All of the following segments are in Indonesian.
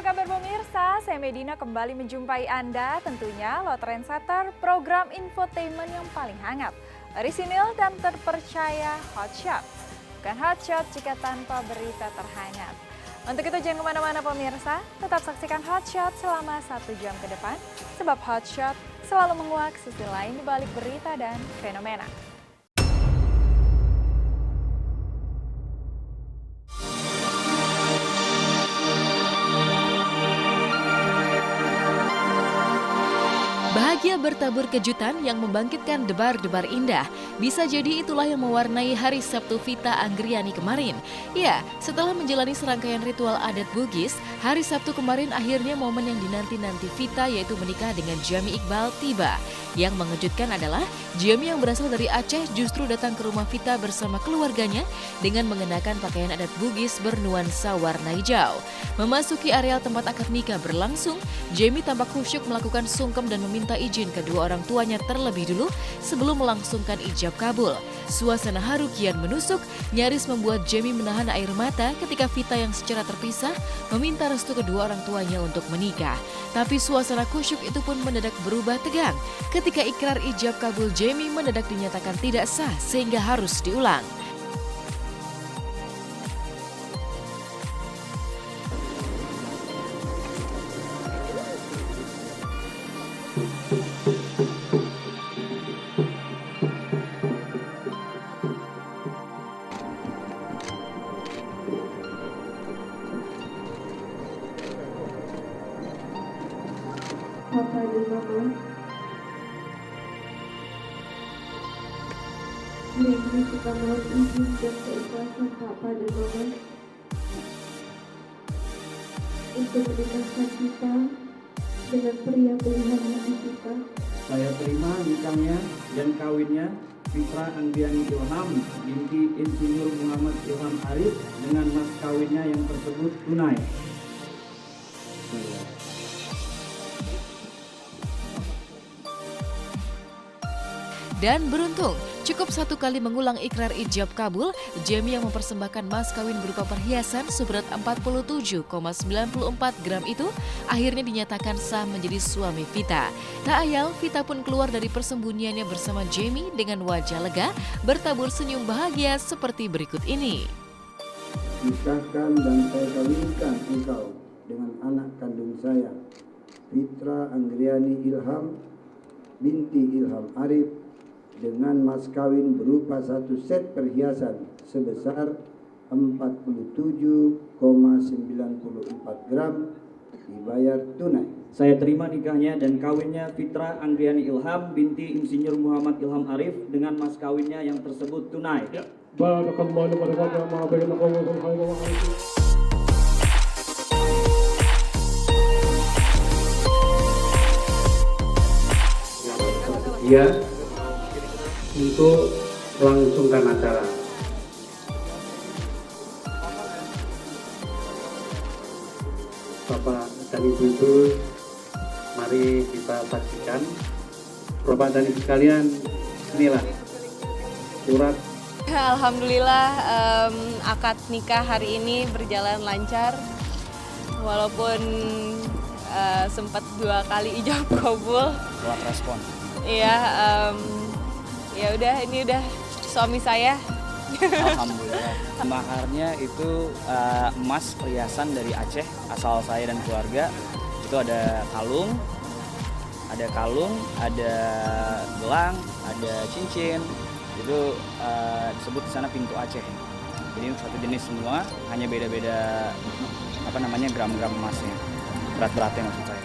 kabar pemirsa? Saya Medina kembali menjumpai Anda tentunya lo Trendsetter, program infotainment yang paling hangat, orisinil dan terpercaya Hot Shot. Bukan Hot Shot jika tanpa berita terhangat. Untuk itu jangan kemana-mana pemirsa, tetap saksikan Hot Shot selama 1 jam ke depan, sebab Hot Shot selalu menguak sisi lain di balik berita dan fenomena. Bahagia bertabur kejutan yang membangkitkan debar-debar indah. Bisa jadi itulah yang mewarnai hari Sabtu Vita Anggriani kemarin. Ya, setelah menjalani serangkaian ritual adat Bugis, hari Sabtu kemarin akhirnya momen yang dinanti-nanti Vita yaitu menikah dengan Jamie Iqbal tiba. Yang mengejutkan adalah Jamie yang berasal dari Aceh justru datang ke rumah Vita bersama keluarganya dengan mengenakan pakaian adat Bugis bernuansa warna hijau. Memasuki areal tempat akad nikah berlangsung, Jamie tampak khusyuk melakukan sungkem dan meminta izin kedua orang tuanya terlebih dulu sebelum melangsungkan ijab kabul. Suasana haru kian menusuk, nyaris membuat Jamie menahan air mata ketika Vita yang secara terpisah meminta restu kedua orang tuanya untuk menikah. Tapi suasana khusyuk itu pun mendadak berubah tegang ketika ikrar ijab kabul Jamie mendadak dinyatakan tidak sah sehingga harus diulang. Papa dan Mama, ini kita mohon izin dan keikhlasan Papa dan Mama untuk menikahkan kita dengan pria pilihan hati kita. Saya terima nikahnya dan kawinnya Fitra Anggriani Ilham binti Insinyur Muhammad Ilham Arif dengan mas kawinnya yang tersebut tunai. Dan beruntung, cukup 1 kali mengulang ikrar ijab kabul, Jamie yang mempersembahkan mas kawin berupa perhiasan seberat 47,94 gram itu akhirnya dinyatakan sah menjadi suami Vita. Tak ayal, Vita pun keluar dari persembunyiannya bersama Jamie dengan wajah lega, bertabur senyum bahagia seperti berikut ini. Nikahkan dan saya kawinkan engkau dengan anak kandung saya, Fitra Anggriani Ilham binti Ilham Arif, dengan mas kawin berupa 1 set perhiasan sebesar 47,94 gram dibayar tunai. Saya terima nikahnya dan kawinnya Fitra Anggriani Ilham binti Insinyur Muhammad Ilham Arif dengan mas kawinnya yang tersebut tunai. Barakallahu barakatuh ma bainakum wa bainal khairu wa khairu. Ya, untuk melangsungkan acara. Bapak dan Ibu-ibu, mari kita saksikan. Bapak dan Ibu sekalian, inilah surat. Alhamdulillah akad nikah hari ini berjalan lancar. Walaupun sempat 2 kali ijab kabul. Buat respon. Iya, ya udah ini udah suami saya. Alhamdulillah. Maharnya itu emas perhiasan dari Aceh, asal saya dan keluarga. Itu ada kalung, ada gelang, ada cincin. Itu disebut di sana pintu Aceh. Jadi satu jenis semua, hanya beda-beda gram-gram emasnya, berat-beratnya maksud saya.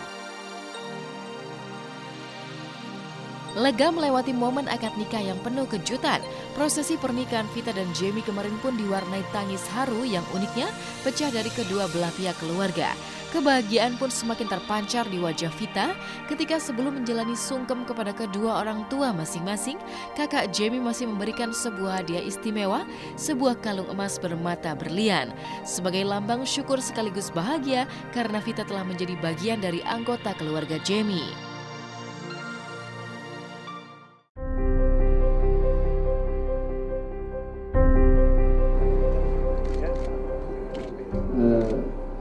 Lega melewati momen akad nikah yang penuh kejutan, prosesi pernikahan Vita dan Jamie kemarin pun diwarnai tangis haru yang uniknya pecah dari kedua belah pihak keluarga. Kebahagiaan pun semakin terpancar di wajah Vita ketika sebelum menjalani sungkem kepada kedua orang tua masing-masing, kakak Jamie masih memberikan sebuah hadiah istimewa, sebuah kalung emas bermata berlian. Sebagai lambang syukur sekaligus bahagia karena Vita telah menjadi bagian dari anggota keluarga Jamie.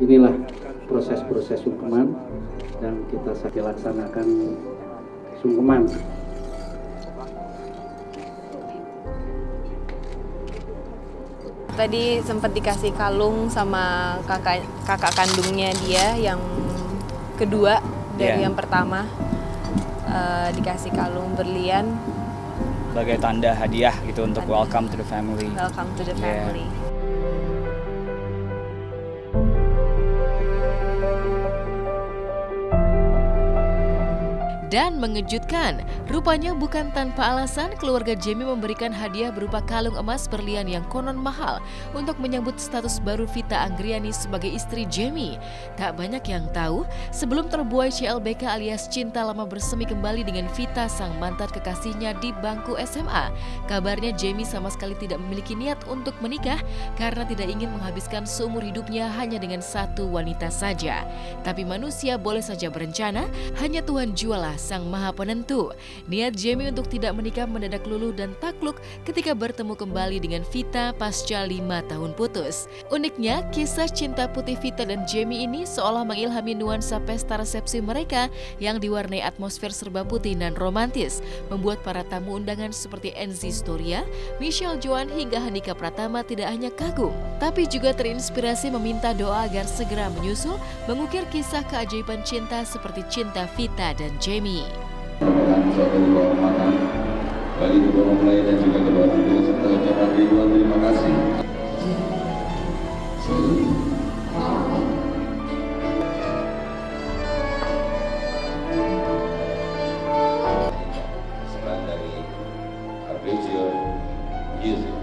Inilah proses-proses sungkeman dan kita laksanakan sungkeman. Tadi sempat dikasih kalung sama kakak kandungnya dia yang kedua dari yang pertama, dikasih kalung berlian sebagai tanda hadiah gitu untuk welcome to the family. Welcome to the family. Dan mengejutkan, rupanya bukan tanpa alasan keluarga Jamie memberikan hadiah berupa kalung emas berlian yang konon mahal untuk menyambut status baru Vita Anggriani sebagai istri Jamie. Tak banyak yang tahu, sebelum terbuai CLBK alias cinta lama bersemi kembali dengan Vita sang mantan kekasihnya di bangku SMA, kabarnya Jamie sama sekali tidak memiliki niat untuk menikah karena tidak ingin menghabiskan seumur hidupnya hanya dengan satu wanita saja. Tapi manusia boleh saja berencana, hanya Tuhan jualah sang maha penentu. Niat Jamie untuk tidak menikah mendadak luluh dan takluk ketika bertemu kembali dengan Vita pasca 5 tahun putus. Uniknya, kisah cinta putih Vita dan Jamie ini seolah mengilhami nuansa pesta resepsi mereka yang diwarnai atmosfer serba putih dan romantis, membuat para tamu undangan seperti Enzi Storia, Michelle Joan hingga Handika Pratama tidak hanya kagum, tapi juga terinspirasi meminta doa agar segera menyusul mengukir kisah keajaiban cinta seperti cinta Vita dan Jamie. Merupakan suatu kehormatan bagi kedua mempelai dan juga kedua orang tua serta ucapan ribuan terima kasih. Selain dari Arpeggio Music.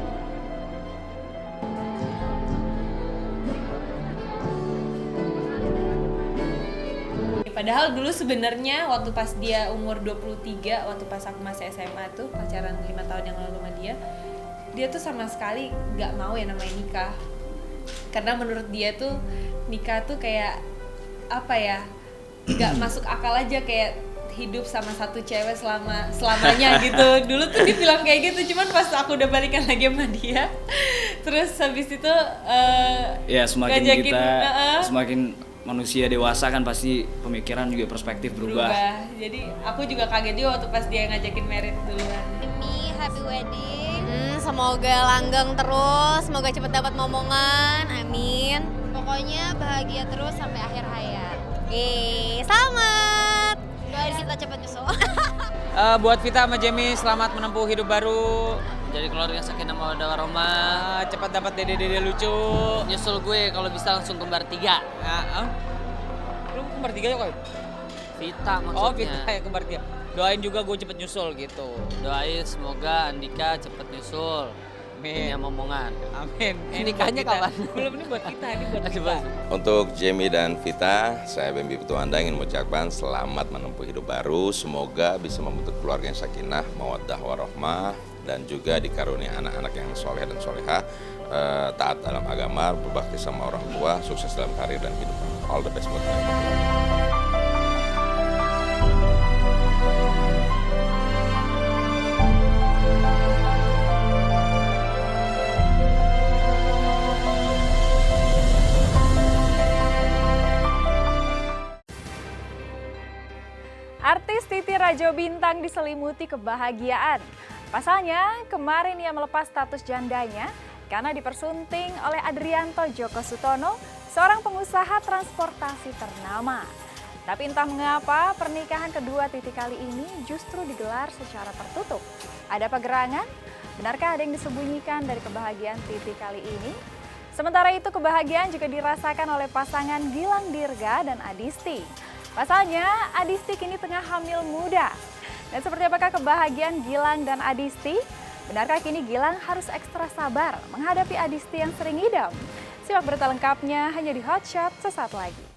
Padahal dulu sebenarnya waktu pas dia umur 23, waktu pas aku masih SMA tuh pacaran 5 tahun yang lalu sama dia tuh sama sekali nggak mau ya namanya nikah. Karena menurut dia tuh nikah tuh kayak apa ya, nggak masuk akal aja, kayak hidup sama satu cewek selamanya gitu. Dulu tuh dia bilang kayak gitu, cuman pas aku udah balikan lagi sama dia, terus habis itu ya semakin kita semakin manusia dewasa kan pasti pemikiran juga perspektif berubah. Jadi aku juga kaget dia waktu pas dia ngajakin merit duluan. Demi happy wedding. Semoga langgeng terus, semoga cepet dapat momongan, amin. Pokoknya bahagia terus sampai akhir hayat. Selamat. Doain kita cepet nyusul. Buat Vita sama Jamie selamat menempuh hidup baru. Jadi keluarga sakinah mawaddah warahmah, cepat dapat dede-dede lucu. Nyusul gue kalau bisa langsung kembar 3. Lu kembar 3 ya kok? Vita maksudnya. Oh Vita ya kembar 3. Doain juga gue cepet nyusul gitu. Doain semoga Andika cepet nyusul. Amin. Punya momongan. Amin. Nikahnya kapan? Belum, ini buat kita, ini buat kita. Untuk Jamie dan Vita, saya Bambi Putuanda ingin mengucapkan selamat menempuh hidup baru. Semoga bisa membentuk keluarga yang sakinah, mawaddah warahmah, dan juga dikaruniai anak-anak yang soleh dan soleha, taat dalam agama, berbakti sama orang tua, sukses dalam karir dan hidup. All the best buat mereka. Artis Titi Rajo Bintang diselimuti kebahagiaan. Pasalnya, kemarin ia melepas status jandanya karena dipersunting oleh Adrianto Djoko Sutono, seorang pengusaha transportasi ternama. Tapi entah mengapa pernikahan kedua Titi kali ini justru digelar secara tertutup. Ada apa gerangan? Benarkah ada yang disembunyikan dari kebahagiaan Titi kali ini? Sementara itu kebahagiaan juga dirasakan oleh pasangan Gilang Dirga dan Adisti. Pasalnya Adisti kini tengah hamil muda. Dan seperti apakah kebahagiaan Gilang dan Adisti? Benarkah kini Gilang harus ekstra sabar menghadapi Adisti yang sering idam? Simak berita lengkapnya hanya di Hot Shot sesaat lagi.